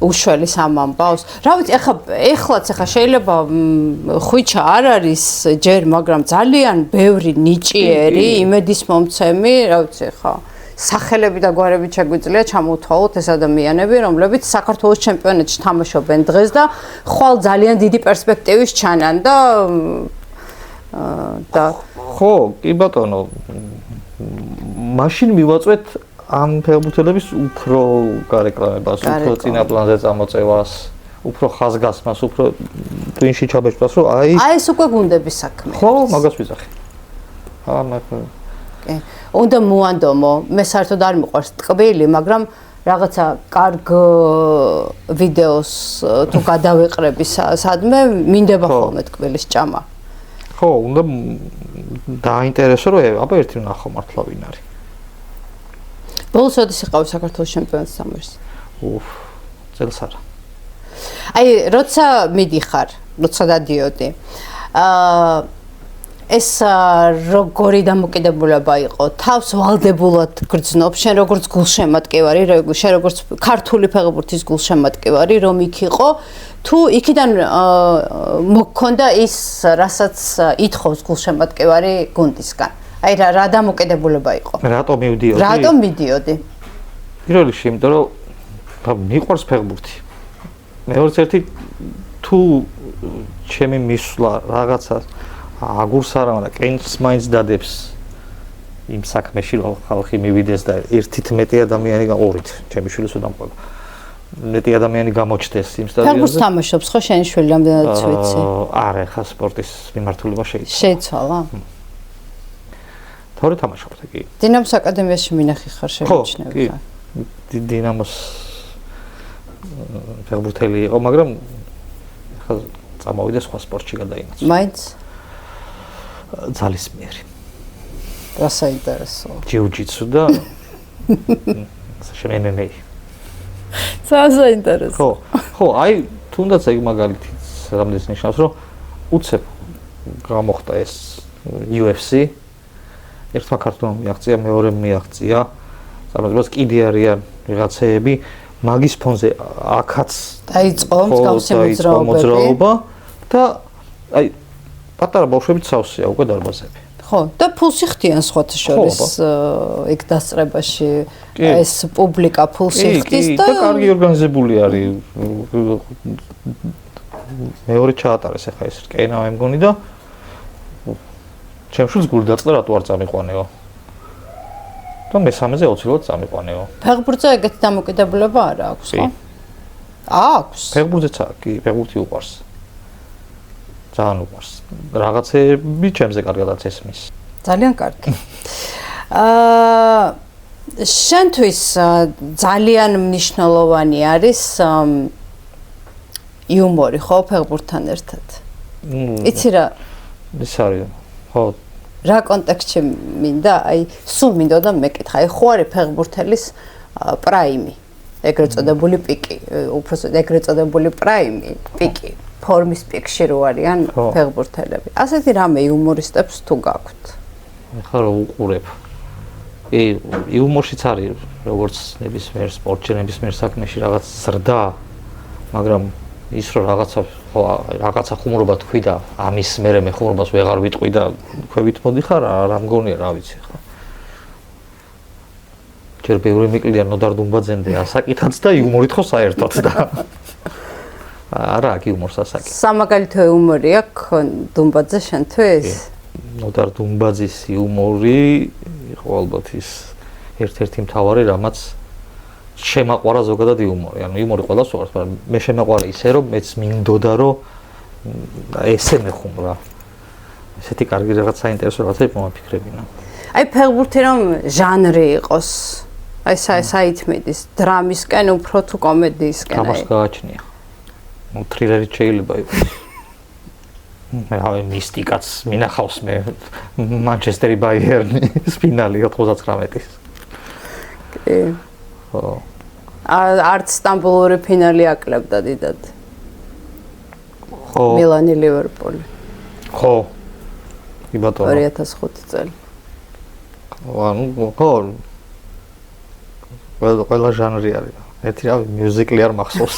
უშველის ამ ამბავს. რა ვიცი, ეხლაც შეიძლება ხვიჩა არ არის ჯერ, მაგრამ ძალიან ბევრი ნიჭიერი, იმედის მომცემი, რა ვიცი, ხა სახელები და გვარები შეგვიძლია ჩამოვთვალოთ ეს ადამიანები, რომლებიც საქართველოს ჩემპიონატში თამაშობენ დღეს და ხვალ ძალიან დიდი პერსპექტივის ჩანან და ხო, კი ბატონო, მაშინ მივაწვეთ ამ ფეხბურთელების უფრო გარეკლამებას, უფრო წინა პლანზე წამოწევას, უფრო ხაზგასმას, უფრო ტვინში ჩაბეჭდას, რომ აი ეს უკვე გუნდების საქმე. ხო, მაგას ვიზახი. კი. უნდა მოანდომო, მე საერთოდ არ მიყვარს ტკბილი, მაგრამ რაღაცა კარგ ვიდეოს თუ გადავეყრები სადმე, მინდება ხოლმე ტკბილის ჭამა. ხო, უნდა დაინტერესო, რომ აბა ერთი ვნახო მართლა ვინ არის. ბოლოს როდის იყავი საქართველოს ჩემპიონატის თამაშს? წელს არა. აი, როცა მიდიხარ, როცა დადიოდი. ეს როგორი დამოკიდებულება იყო? თავს ვალდებულად გრძნობ, შენ როგორც გულშემატკივარი, შენ როგორც ქართული ფეხბურთის გულშემატკივარი, რომ იქ იყო, თუ იქიდან მოგქონდა ის, რასაც ითხოვს გულშემატკივარი გუნდისგან? აი რა დამოკიდებულება იყო? რატომ მივდიოდი? რატომ მიდიოდი? პირველ რიგში, იმიტომ რომ მიყვარს ფეხბურთი. მეორეც ერთი თუ ჩემი მისვლა რაღაცა აგურს არა, მაგრამ კენჭს მაინც დადებს იმ საქმეში, რომ ხალხი მივიდეს და ერთით მეტი ადამიანი, ორით, ჩემი შვილის უდამყვება. მეტი ადამიანი გამოჩნდეს იმ სტადიონზე. ფეხბურთს თამაშობს ხო შენი შვილი, რამდენადაც ვიცი? არა, ხა სპორტის მიმართულება შეიცვალა. შეიცვალა? თორე თამაშობთ კი. დინამოს აკადემიაში მინახი ხარ შემოჩნევი ხარ. კი, დინამოს ფეხბურთელი იყო, მაგრამ ხა წამოვიდა სხვა სპორტში გადაინაცვლა. მაინც ძალისმიერი. რა საინტერესო. ჯიუ-ჯიტსუ და MMA. საინტერესო. ხო, აი თუნდაც ეგ მაგალითიც რამდენს ნიშნავს, რომ უცებ გამოხდა ეს UFC. ერთმა ქართულმა მიაღწია, მეორემ მიაღწია. წარმოიდგინეთ, კიდე არიან ვიღაცეები მაგის ფონზე აქაც დაიწყო მსგავსი მოძრაობა და აი პატარა ბავშვებიც სავსეა უკვე დარბაზები. ხო, და ფულს იხდიან სხვათა შორის ეგ დასწრებაში ეს პუბლიკა ფულს იხდის და კარგი ორგანიზებული არის. მეორე ჩაატარეს ახლა ეს რკენა მე მგონი და ჩემშვილს გული დაწყდა რატო არ წამიყვანეო. და მესამეზე აუცილებლად წამიყვანეო. ფეხბურთზე ეგეთი დამოკიდებულება არ აქვს, ხო? აქვს. ფეხბურთზეც კი, ფეხბურთი უყვარს. ძალიან უყვარს. რაღაცები ჩემზე კარგადაც ესმის. ძალიან კარგი. შენთვის ძალიან მნიშვნელოვანი არის იუმორი, ხო, ფეხბურთთან ერთად. იცი რა? ის არის, ხო. რა კონტექსტში მინდა? აი, სულ მინდოდა მეკითხა, აი ხო არის ფეხბურთელის პრაიმი, ეგრეთ წოდებული პიკი, უბრალოდ ეგრეთ წოდებული პრაიმი, პიკი. ფორმის პიკში რო არიან ფეხბურთელები. ასეთი რამე იუმორისტებს თუ გაქვთ? ეხლა რო უყურებ. იუმორშიც არის როგორც ნებისმიერ სპორტში, ნებისმიერ საქმეში რაღაც ზრდა, მაგრამ ის რომ რაღაცა ხუმრობა თქვი და ამის მერე მე ხუმრობას ვეღარ ვიტყვი და ქვევით მოდიხარ, რა მგონია, რა ვიცი ხო. ჯერ ბევრი მიკლია ნოდარ დუმბაძემდე ასაკითაც და იუმორით ხო საერთოდ და არა აქ იუმორს ასაკი. სამაგალითო იუმორი აქვს დუმბაძე შენთვის? ნოდარ დუმბაძის იუმორი იყო ალბათ ის ერთ-ერთი მთავარი რამაც შემაყვარა ზოგადად იუმორი. ანუ იუმორი ყველას უყვარს, მაგრამ მე შემაყვარა ისე რომ მეც მინდოდა რომ ესე მეხუმრა. ესეთი კარგი რაღაც საინტერესო რაღაცები მომაფიქრებინა. აი ფეხბურთი რომ ჟანრი იყოს. აი საითმედის დრამისკენ უფრო თუ კომედიისკენ. დრამას გააჩნია. ნუ თრილერით შეიძლება იყოს. აი მისტიკაც მინახავს მე მანჩესტერი ბაიერნის ფინალი 99-ის. კი. ხო. არც სტამბოლური ფინალი აკლებდა დიდად. ხო. მილანი ლივერპული. ხო. კი ბატონო. 2005 წელი. ანუ ხო. ყველა ჟანრი არის. ერთი რავი მიუზიკლი არ მახსოვს.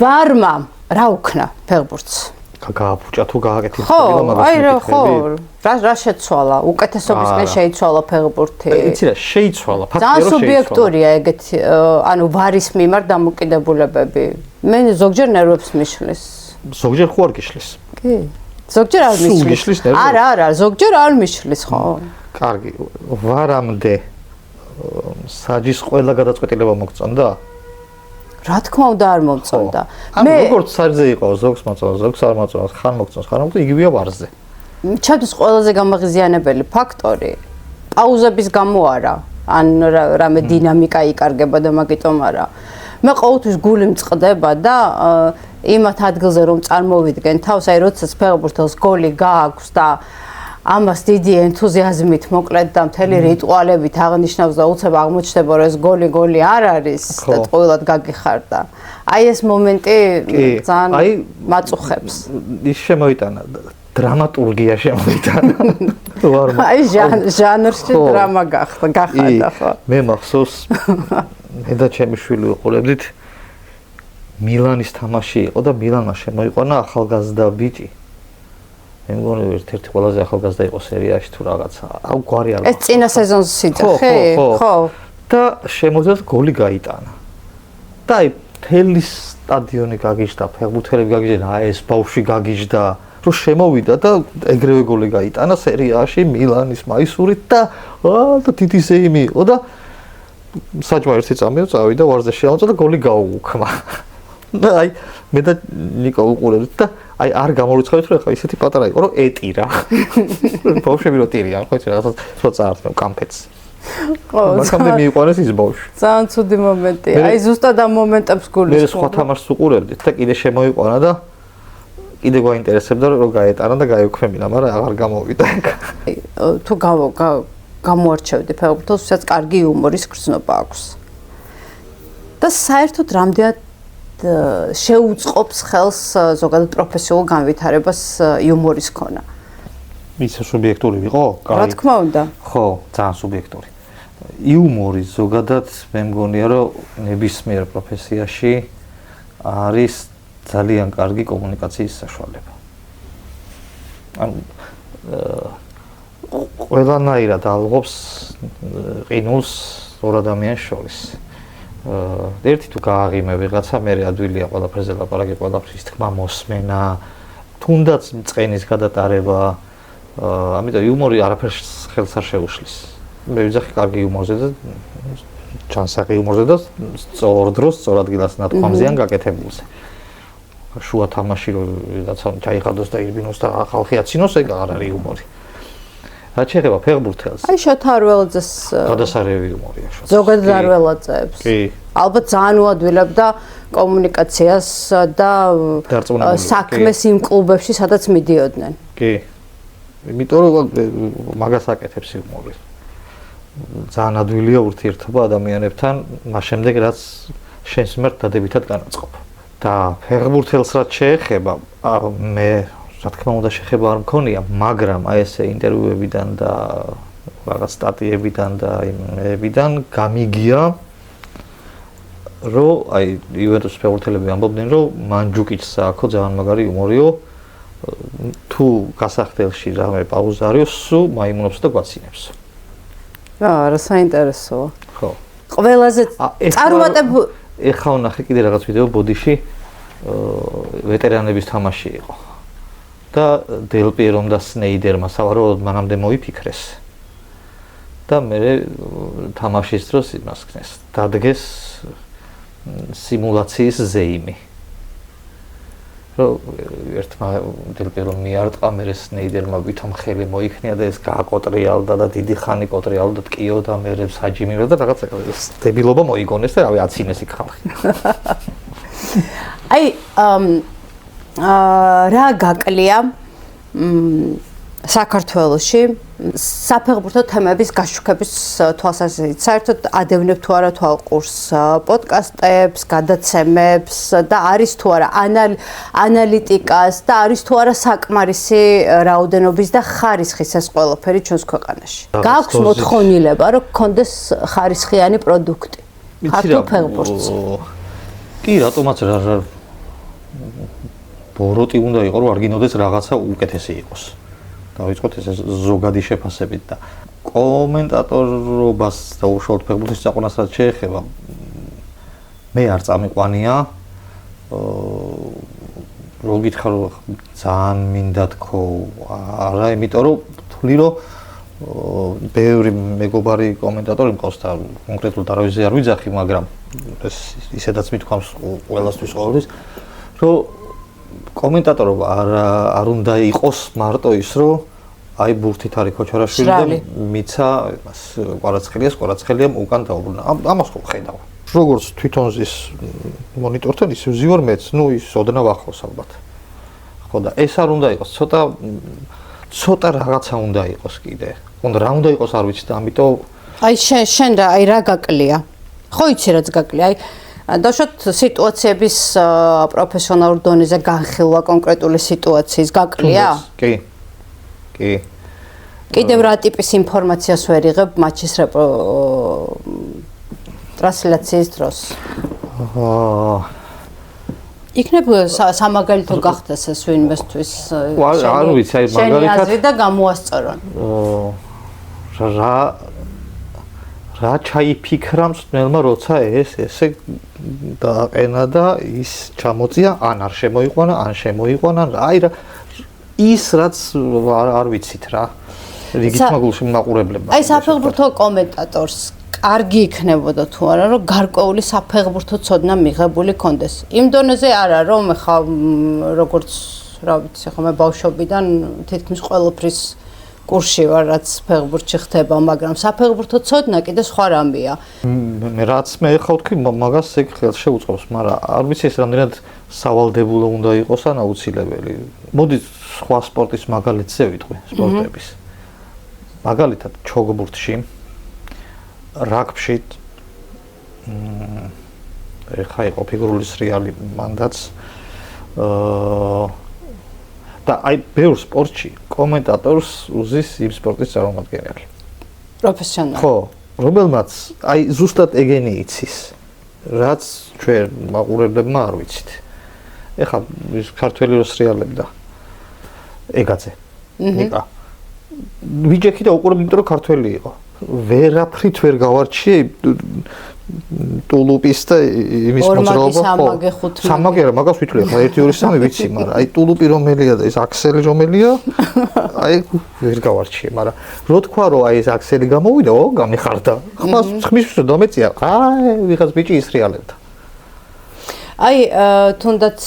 ვარმა რა უქნა ფეხბურთს? გააფუჭა თუ გააკეთე ხო, აი რა ხო, რა შეცვალა? უკეთესობისკენ შეიცვალა ფეხბურთი. იცი რა, შეიცვალა, ფაქტია ძალიან რომ შეიცვალა. სუბიექტურია ეგეთი, ანუ ვარის მიმართ დამოკიდებულებები. მე ზოგჯერ ნერვებს მიშლის. ზოგჯერ ხო არ გიშლის? კი. ზოგჯერ არ მიშლის. არა, ზოგჯერ არ მიშლის, ხო? კარგი, ვარამდე საჯის ყველა გადაწყვეტილება მოგწონდა? რა თქმა უნდა არ მომწონდა. მე როგორც საჯზე იყო, ზოგს მოწონდა, ზოგს არ მოწონდა, ხან მოგწონს, ხან მოწონს, იგივეა ვარზე. ჩემთვის ყველაზე გამაღიზიანებელი ფაქტორი პაუზების გამო არა, ან რამე დინამიკა იკარგება და მაგიტომ არა. მე ყოველთვის გული მწყდება და იმათ ადგილზე რომ წარმოვიდგენ თავს, აი როდესაც ფეხბურთელს გოლი გააქვს და ამას დიდი ენთუზიაზმით მოკლედ და მთელი რიტუალებით აღნიშნავს და უცებ აღმოჩნდება რომ ეს გოლი არ არის და ტყუილად გაგიხარდა. აი ეს მომენტი ძალიან მაწუხებს. ის შემოიტანა დრამატურგია შემოიტანა. აი ჟანრში დრამა გახადა ხო? მე მახსოვს მე და ჩემი შვილი ვიყურებდით მილანის თამაში იყო და მილანმა შემოიყვანა ახალგაზრდა ბიჭი. მე მგონი ერთ-ერთი ყველაზე ახალგაზრდა იყო სერიაში თუ რაღაცა. აუ გვარი არ. ეს წინა სეზონს სიძახი? ხო. და შემოძეს გოლი გაიტანა. და აი მთელი სტადიონი გაგიჟდა, ფეხბურთელები გაგიჟდა, აი ეს ბავშვი გაგიჟდა, რომ შემოვიდა და ეგრევე გოლი გაიტანა სერიაში მილანის მაისურით და და დიდი ზეიმი იყო და საჭმა ერთი წამია წავიდა ვარზე შეამოწა და გოლი გაუუქმა. და აი მე და ნიკო უყურებთ და აი არ გამორიცხავით რომ ხა ისეთი პატარა იყო რომ ეტირა. ბავშვები რო ტირიან ხო იცი რაღაცა რო წაართმევ კამფეტს. ხო, მაგამდე მიიყვანეს ის ბავშვი. ძალიან ცუდი მომენტია. აი ზუსტად ამ მომენტებს გულის. მე სხვა თამაშს უყურებდით და კიდე შემოიყვანა და კიდე გვაინტერესებდა რომ გაეტანა და გაიქვემინა, მაგრამ აღარ გამოვიდა. თუ გამოარჩევდი ფეხბურთელს, ვისაც კარგი იუმორის გრძნობა აქვს. და საერთოდ რამდენად შეუწყობს ხელს ზოგადად პროფესიულ განვითარებას იუმორის ქონა. ისე სუბიექტური იყო? რა თქმა უნდა. ხო, ძალიან სუბიექტური. იუმორი ზოგადად მე მგონია რომ ნებისმიერ პროფესიაში არის ძალიან კარგი კომუნიკაციის საშუალება. ანუ ყველანაირად ალღობს ყინულს ორ ადამიანს შორის. ერთი თუ გააღიმე ვიღაცა, მე ადვილია ყველაფერზე ლაპარაკი, ყველაფრის თქმა მოსმენა, თუნდაც წყენის გადატარება. ამიტომ იუმორი არაფერს ხელს არ შეუშლის. მე ვიძახი კარგი იუმორზე და ჩანსაღი იუმორზე და სწორ დროს, სწორ ადგილას ნათქვამზე ან გაკეთებულზე. შუა თამაში ვიღაცა ჩაიხადოს და ირბინოს და ხალხი აცინოს, ეგ არ არის იუმორი. რა შეიძლება ფეხბურთელს? აი შოთა არველაძეს გადასარევი იუმორია შოთა. ზოგადად არველაძეებს. კი. ალბათ ძალიან უადვილებდა კომუნიკაციას და საქმეს იმ კლუბებში, სადაც მიდიოდნენ. კი. იმიტომ რომ მაგას აკეთებს იუმორი. ძალიან ადვილია ურთიერთობა ადამიანებთან, მას შემდეგ რაც შენს მიმართ დადებითად განაწყობ. და ფეხბურთელს რაც შეეხება, მე რა თქმა უნდა შეხება არ მქონია, მაგრამ აი ესე ინტერვიუებიდან და რაღაც სტატიებიდან და იმებიდან გამიგია, რომ აი იუვენტუსის ფეხბურთელები ამბობდნენ, რომ მანჯუკიჩს აქვს ძალიან მაგარი იუმორიო, თუ გასახდელში რამე პაუზა არის, სულ მაიმუნობს და გვაცინებს. რა საინტერესოა. ხო. ყველაზე წარმატებული ეხლა ვნახე კიდე რაღაც ვიდეო ბოდიში ვეტერანების თამაში იყო. და დელ პიერომ და სნეიდერმა სავარაუდოდ მანამდე მოიფიქრეს. და მე თამაშის დროს იმას ქნეს. დადგეს სიმულაციის ზეიმი. რომ ერთმა დელ პიერომ მიარტყა, მე სნეიდერმა ვითომ ხელი მოიქნია და ეს გააკოტრიალდა და დიდი ხანი კოტრიალდა და ტკიოდა მე საჯიმირა და რაღაც დებილობა მოიგონეს და რავი აცინეს იქ ხალხი. აი რა გაკლია საქართველოში საფეხბურთო თემების გაშუქების თვალსაზრისით. საერთოდ ადევნებ თუ არა თვალყურს პოდკასტებს, გადაცემებს და არის თუ არა ანალიტიკას და არის თუ არა საკმარისი რაოდენობის და ხარისხის ეს ყველაფერი ჩვენს ქვეყანაში. გააქვს მოთხოვნილება, რომ გქონდეს ხარისხიანი პროდუქტი. ქართულ ფეხბურთს. კი, რატომაც რა ბოროტი უნდა იყოს, რომ არ გინოდეს რაღაცა უკეთესი იყოს. დავიწყოთ ეს ზოგადი შეფასებით და კომენტატორობას და უშუალოდ ფეხბურთის წაყვანასაც შეეხება მე არ წამიყვანია რო გითხარ რომ ძალიან მინდა თქო არა იმიტომ რომ თვლი რომ ბევრი მეგობარი კომენტატორი მყავს და კონკრეტულად არავის არ ვიძახი მაგრამ ეს ისედაც მithქვამს ყველასთვის ყოველთვის რომ კომენტატორობა არ უნდა იყოს მარტო ის რომ აი ბურთით არის ქოჩარაშვილი და მიცა იმას კვარაცხელიამ უკან დაუბრუნა ამას ხო ხედავ როგორც თვითონ ზის მონიტორთან ისე ვზივარ მეც ნუ ის ოდნავ ახლოს ალბათ ხო და ეს არ უნდა იყოს ცოტა რაღაცა უნდა იყოს კიდე რა უნდა იყოს არ ვიცი და ამიტომ აი შენ რა გაკლია ხო იცი რაც გაკლია აი დაშოთ სიტუაციების პროფესიონალურ დონეზე განხილვა კონკრეტული სიტუაციის გაკლია? კი. კიდევ რა ტიპის ინფორმაციას ვერ იღებ მატჩის ტრანსლაციის დროს? იქნებ სამაგალითო გახდეს ეს ვინმესთვის არ ვიცი აი მაგალითად შენი აზრი და გამოასწორონ. რა ჩაიფიქრა მწვრთნელმა როცა ესე დააყენა და ის ჩამოწია ან არ შემოიყვანა ან შემოიყვანა აი რა ის რაც არ ვიცით რა რიგით მაგულში მაყურებლებმა აი საფეხბურთო კომენტატორს კარგი იქნებოდა თუ არა რომ გარკვეული საფეხბურთო ცოდნა მიღებული კონდეს იმ დონეზე არა რომ ხა როგორც რა ვიცი ხა მე ბავშვობიდან თითქმის ყველაფრის კურსში ვარ რაც ფეხბურთში ხდება, მაგრამ საფეხბურთო ცოდნა კიდე სხვა რამეა. მე რაც მე ხა ვთქვი, მაგას ეგ ხელს შეუწყობს, მაგრამ არ ვიცი ეს რამდენად სავალდებულო უნდა იყოს ან აუცილებელი. მოდი სხვა სპორტის მაგალითზე ვიტყვი, სპორტების. მაგალითად, ჩოგბურთში, რაგბში ეხა იყო ფიგურული სრიალი მანდაც და აი ბევრ სპორტში კომენტატორს უზის იმ სპორტის წარმომადგენელი. პროფესიონალი. ხო, რომელმაც აი ზუსტად ეგენი იცის, რაც ჩვენ მაყურებლებმა არ ვიცით. ეხლა ის ქართველი რო სრიალებდა ეგაძე. ნიკა. ვიჯექი და უყურებ, იმიტომ რომ ქართველი იყო. ვერაფრით ვერ გავარჩიე ტულუპის და იმის მოძრაობა ხო სამაგე რა მაგას ვითვლი ხა 1 2 3 ვიცი მაგრამ აი ტულუპი რომელია და ეს აქსელი რომელია აი ვერ გავარჩიე მაგრამ რო თქვა რომ აი ეს აქსელი გამოვიდა გამიხარდა ხა ხმის დამეწია აი ვიღაც ბიჭი ისრიალებდა აი თუნდაც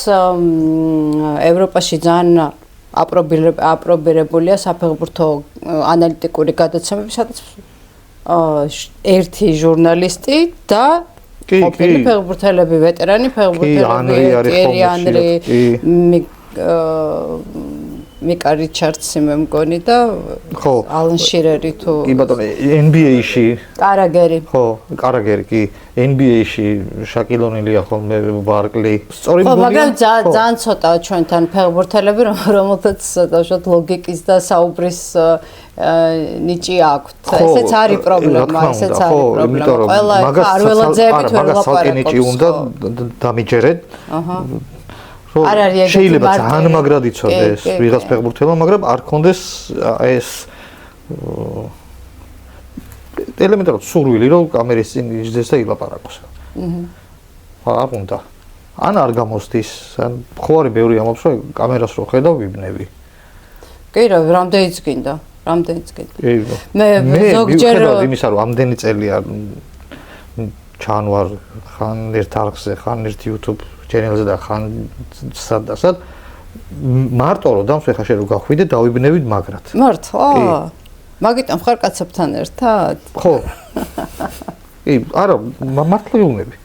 ევროპაში ძალიან აპრობირებულია საფეხბურთო ანალიტიკური გადაცემები სადაც ერთი ჟურნალისტი და ყოფილი ფეხბურთელები, ვეტერანი ფეხბურთელები, მიკა რიჩარდსი მე მგონი და ალან შირერი თუ კი ბატონო NBA-ში კარაგერი კარაგერი კი NBA-ში შაკილ ონილია ხოლმე ბარკლი სწორი მგონია მაგრამ ძალიან ცოტაა ჩვენთან ფეხბურთელები რომელთაც დაუშვათ ლოგიკის და საუბრის ნიჭი აქვთ ესეც არის პრობლემა ყველა არ ველაძეებით ვერ ლაპარაკობს უნდა დამიჯერეთ არ არის შეიძლება ძალიან მაგრად იცოდეს ვიღაც ფეხბურთელმა მაგრამ არ კონდეს ეს ელემენტარული სურვილი რომ კამერის წინ იჯდეს და ილაპარაკოს არ უნდა ან არ გამოსდის ან ხო არის ბევრი ამბობს რომ კამერას რო ხედავ ვიბნები კი რა რამდენიც გინდა მე ზოგჯერ იმისა რომ ამდენი წელია ჩანვარ ხან ერთ არხზე ხან ერთ YouTube ჩენელზე და ხან სადაც მარტო რომ დამს ხა შენ რო გახვიდე დავიბნევით მაგრად მართლა მაგიტომ ხარ კაცებთან ერთად ხო კი არა მართლა ვიუნები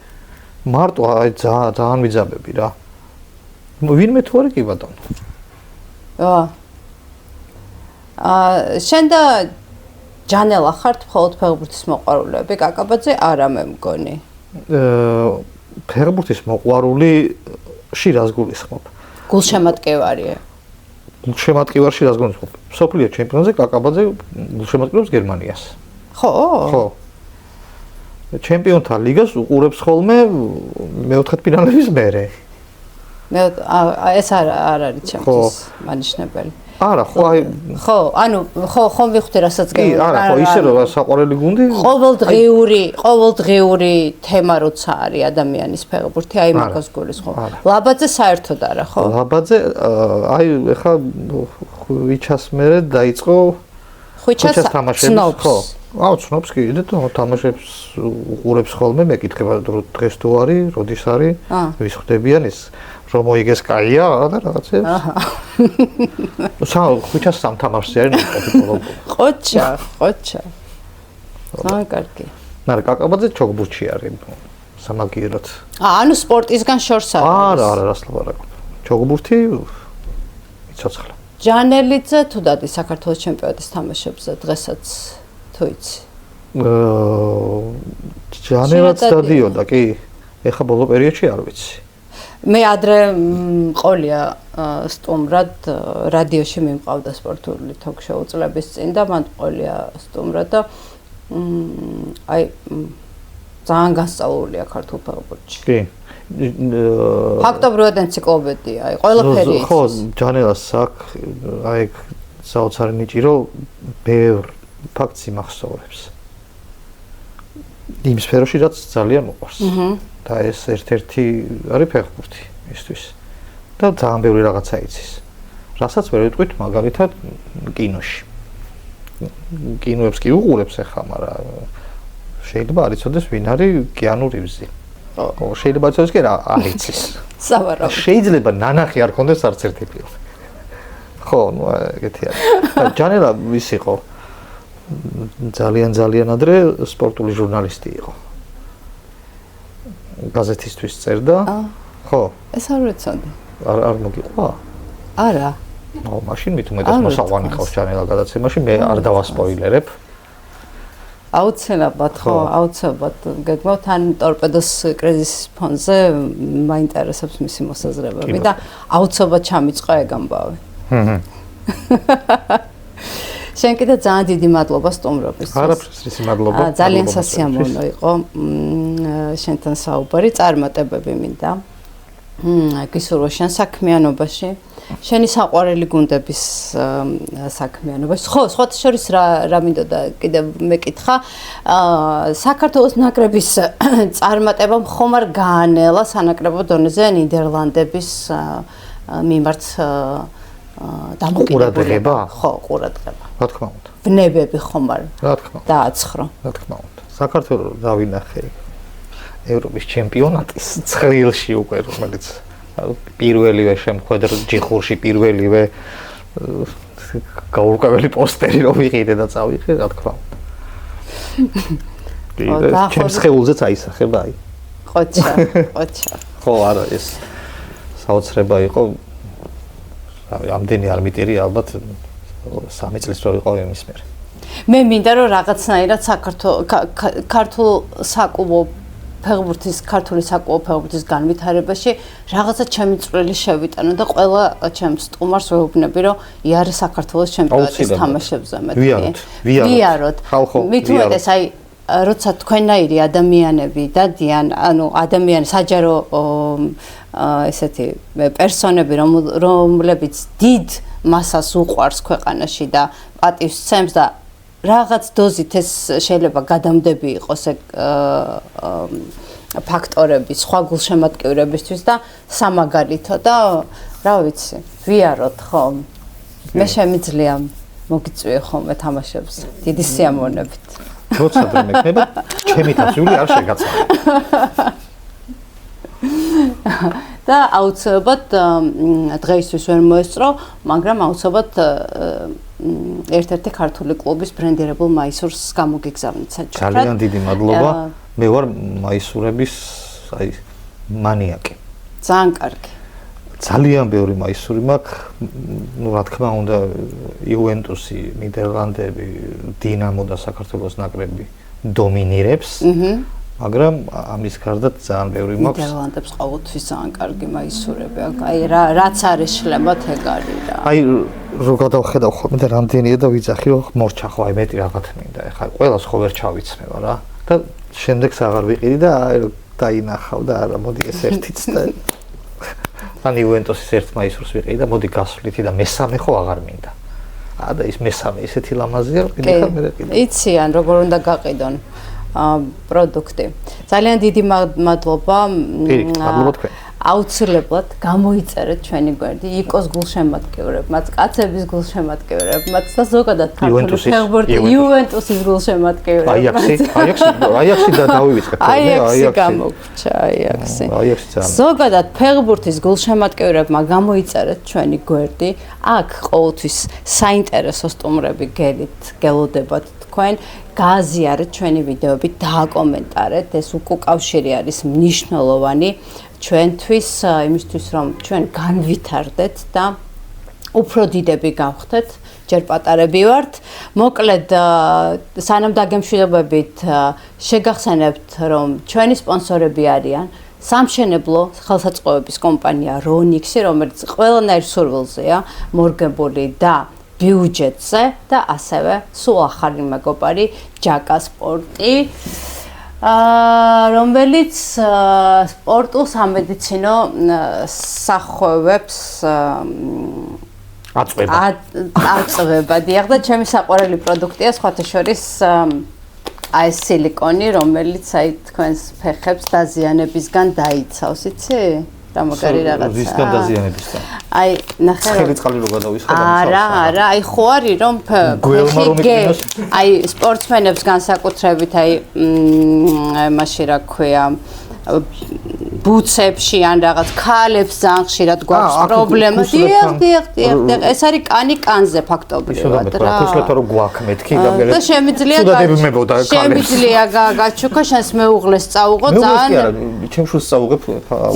მარტო აი ძალიან ვიძაბები რა ვინმე თუ არის კი ბატონო შენ და ჯანელა ხართ მხოლოდ ფეხბურთის მოყვარულები კაკაბაძე არა მე მგონი ფეხბურთის მოყვარული შირას გულისხმობ გულშემატკივარია გულშემატკივარში რას გულისხმობ სოფლიო ჩემპიონატზე კაკაბაძე გულშემატკივრობს გერმანიას ხო ჩემპიონთა ლიგას უყურებს ხოლმე მეოთხედფინალების მერე ეს არ არის ჩემთვის მანიშნებელი არა ხო აი ხო ანუ ხო ვიხდი რასაც კი არა ხო ისე რომ საყვარელი გუნდი ყოველდღიური თემა როცა არის ადამიანის ფეხბურთი აი მაგას გულისხმობ ლაბაძე საერთოდ არა ხო ლაბაძე აი ეხა ხვიჩას მერე დაიწყო ხვიჩას თამაშებს ხო აუ ცნობს კი და თამაშებს უყურებს ხოლმე მეკითხება დღეს თუ არის როდის არის ვის ხვდებიან ეს რომ მოიგეს კაია და რაღაცებს ხვიჩას სამ თამაშზე არის ყოჩა კარგი არა კაკაბაძე ჩოგბურთში არის სამაგიეროდ ანუ სპორტისგან შორს არა რას ლაპარაკობ ჩოგბურთი იცოცხლა ჯანელიძე თუ დადის საქართველოს ჩემპიონატის თამაშებზე დღესაც თუ იცი ჯანელაც დადიოდა კი ეხა ბოლო პერიოდში არ ვიცი მე ადრე მყოლია სტუმრად რადიოში მიმყავდა სპორტული თოქ-შოუ წლების წინ და მან მყოლია სტუმრად და აი ძალიან გასწავლულია ქართულ ფეხბურთში კი ფაქტობრივად ენციკლოპედია აი ყველაფერი ხო ჯანელას აქ აი საოცარი ნიჭი რომ ბევრ ფაქტს იმახსოვრებს იმ სფეროში რაც ძალიან მოყვარს და ეს ერთ-ერთი არის ფეხბურთი მისთვის და ძალიან ბევრი რაღაცა იცის რასაც ვერ ვიტყვით მაგალითად კინოში კინოებს კი უყურებს ახლა მაგრამ შეიძლება არ იცოდეს ვინ არის კიანუ რივზი ხო შეიძლება იცოდეს კი რა არ იცის სავარაუდოდ შეიძლება ნანახი არ ქონდეს არც ერთი ფილმი ხო ნუ ეგეთი არის ჯანელა ვის იყო ძალიან ადრე სპორტული ჟურნალისტი იყო გაზეთისთვის წერდა ხო ეს არ ვიცოდი არ მოგიყვა არა ნუ მაშინ მით უმეტეს მოსაყვანი ხავს ჩანელა გადაცემაში მე არ დავასპოილერებ აუცილებლად ხო აუცილებლად გეგმავთ ან ტორპედოს კრიზისის ფონზე მაინტერესებს მისი მოსაზრებები და აუცილებლად ჩამიწყო ეგ ამბავი შენ კიდე ძალიან დიდი მადლობა სტუმრობისთვის. არაფერს მადლობა. ძალიან სასიამოვნო იყო შენთან საუბარი, წარმატებები მინდა. გისურვო შენ საქმიანობაში, შენი საყვარელი გუნდების საქმიანობაში. ხო, სხვათა შორის რა მინდოდა კიდე მეკითხა, საქართველოს ნაკრების წარმატებამ ხომ არ გაანელა სანაკრებო დონეზე ნიდერლანდების მიმართ ყურადღება? ხო, ყურადღება. რა თქმა უნდა. ვნებები ხომ არ დააცხრა. რა თქმა უნდა. საქართველოს დავინახე ევროპის ჩემპიონატის ცხრილში უკვე, რომელიც პირველივე შემხედრ ჯიხურში პირველივე გაურკვეველი პოსტერი რომ ვიყიდე და წავიღე, რა თქმა უნდა. ჩემს ხეულზეც აისახება აი. ყოჩა. ხო, არა ეს საოცრება იყო. ამდენი არ მიტირი ალბათ 3 წლის რო ვიყავ იმის მერე. მე მინდა რომ რაღაცნაირად ქართული საკულო ფეხბურთის განვითარებაში რაღაცა ჩემი წვლილი შევიტანო და ყველა ჩემს სტუმარს ვეუბნები რომ იარე საქართველოს ჩემპიონატის თამაშებზე მეთქი. ვიაროთ. მით უმეტეს აი როცა თქვენნაირი ადამიანები დადიან, ანუ ადამიანი საჯარო ესეთი პერსონები რომლებიც დიდ მასას უყვარს ქვეყანაში და პატივს სცემს და რაღაც დოზით ეს შეიძლება გადამდები იყოს ფაქტორები სხვა გულშემატკივრებისთვის და სამაგალითო და რა ვიცი, ვიაროთ ხო? მე შემიძლია მოგიწვიე ხოლმე თამაშებს დიდი სიამოვნებით. როცა და მექნება ჩემი თასული არ შეგაცანა. და აუცილებლად დღეისთვის ვერ მოესწრო, მაგრამ აუცილებლად ერთ-ერთი ქართული კლუბის ბრენდირებულ მაისურს გამოგიგზავნით საჩუქრად. ძალიან დიდი მადლობა. მე ვარ მაისურების აი მანიაკი. ძალიან კარგი. ძალიან ბევრი მაისური მაქვს. ნუ რა თქმა უნდა იუვენტუსი, ნიდერლანდები, დინამო და საქართველოს ნაკრები დომინირებს. მაგრამ ამის გარდაც ძალიან ბევრი მაქვს. ნიდერლანდებს ყოველთვის ძალიან კარგი მაისურები აქვს. აი რაც არის შლებათ ეგ არის რა. აი რო გადავხედავ ხოლმე და რამდენია და ვიძახი რომ მორჩა ხო აი მეტი რაღაც მინდა. ეხლა ყველას ხო ვერ ჩავიცმევა რა. და შემდეგს აღარ ვიყიდი და აი დაინახავ და არა მოდი ეს ერთიც და ან იუვენტუსის ერთ მაისურს ვიყიდი და მოდი გასვლითი და მესამე ხო აღარ მინდა. და ის მესამე ისეთი ლამაზია რომ კიდე ხარ მე კიდე. იციან როგორ უნდა გაყიდონ პროდუქტი. ძალიან დიდი მადლობა. მადლობა თქვენ. აუცილებლად გამოიწერეთ ჩვენი გვერდი იკოს გულშემატკივრებმაც, კაცების გულშემატკივრებმაც და ზოგადად ქართული ფეხბურთი იუვენტუსის გულშემატკივრებმაც. აიაქსი და დავივიწყეთ. აიაქსი გამოგრჩა, აიაქსი. აიაქსი ძალიან. ზოგადად ფეხბურთის გულშემატკივრებმა გამოიწერეთ ჩვენი გვერდი. აქ ყოველთვის საინტერესო სტუმრები გელოდებათ თქვენ. გააზიარეთ ჩვენი ვიდეოები, დააკომენტარეთ, ეს უკავშირი არის მნიშვნელოვანი ჩვენთვის, იმისთვის რომ ჩვენ განვითარდეთ და უფრო დიდები გავხდეთ, ჯერ პატარები ვართ. მოკლედ, სანამ დაგემშვიდობებით, შეგახსენებთ, რომ ჩვენი სპონსორები არიან სამშენებლო ხელსაწყოების კომპანია Ronix, რომელიც ყველანაირ სურვილზეა მორგებული და ბიუჯეტზე და ასევე სულ ახალი მეგობარი ჯაკა სპორტი, რომელიც სპორტულ სამედიცინო სახუებებს აწვება. დიახ და ჩემი საყვარელი პროდუქტია სხვათა შორის აი ეს სილიკონი, რომელიც აი თქვენს ფეხებს დაზიანებისგან დაიცავს, იცი? რა მაგარი რაღაცა. ვისგან დაზიანებისგან? აი, ნახე. ცხელი წყალი რო გადავისხო და არა, აი ხო არის რომ აი სპორტსმენებს განსაკუთრებით აი მაშინ რა ქვია ბუცებში ან რაღაც ქალებს ძალიან ხშირად გვაქვს პრობლემა. დიახ, ეს არის კანი კანზე ფაქტობრივად რა. ხოსლეთა რო გვაქვს მეთქი და მე და შემიძლია გაჩუქა შენს მეუღლეს წაუღო ძალიან ჩემ შულს წაუღებ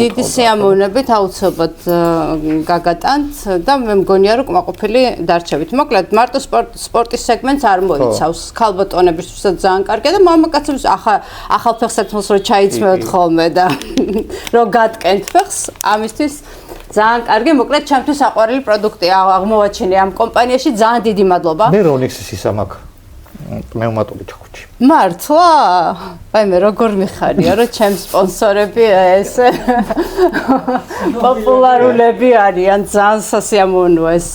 დიდი სიამოვნებით აუცილებლად გაგატანთ და მე მგონია რომ კმაყოფილი დარჩებით. მოკლედ მარტო სპორტის სეგმენტს არ მოიცავს. ქალბატონებისთვისაც ძალიან კარგია და მამაკაცებს ახალ ფეხსაცმელს რო ჩაიცმევთ ხოლმე და რომ გატკენთ ფეხს, ამისთვის ძალიან კარგი, მოკლედ ჩემთვის საყვარელი პროდუქტია აღმოვაჩინე ამ კომპანიაში. ძალიან დიდი მადლობა. მე Ronix-ის ისამაკ პნევმატური ჩაქუჩი. მართლა? აი მე როგორ მიხარია რომ ჩემს სპონსორები ეს პოპულარულები არიან, ძალიან სასიამოვნოა ეს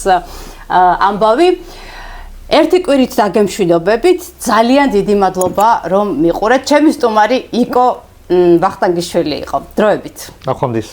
ამბავი. ერთი კვირით დაგემშვიდობებით. ძალიან დიდი მადლობა რომ მიყურეთ. ჩემი სტუმარი იკო ვახტანგიშვილი იყო. დროებით. ნახვამდის.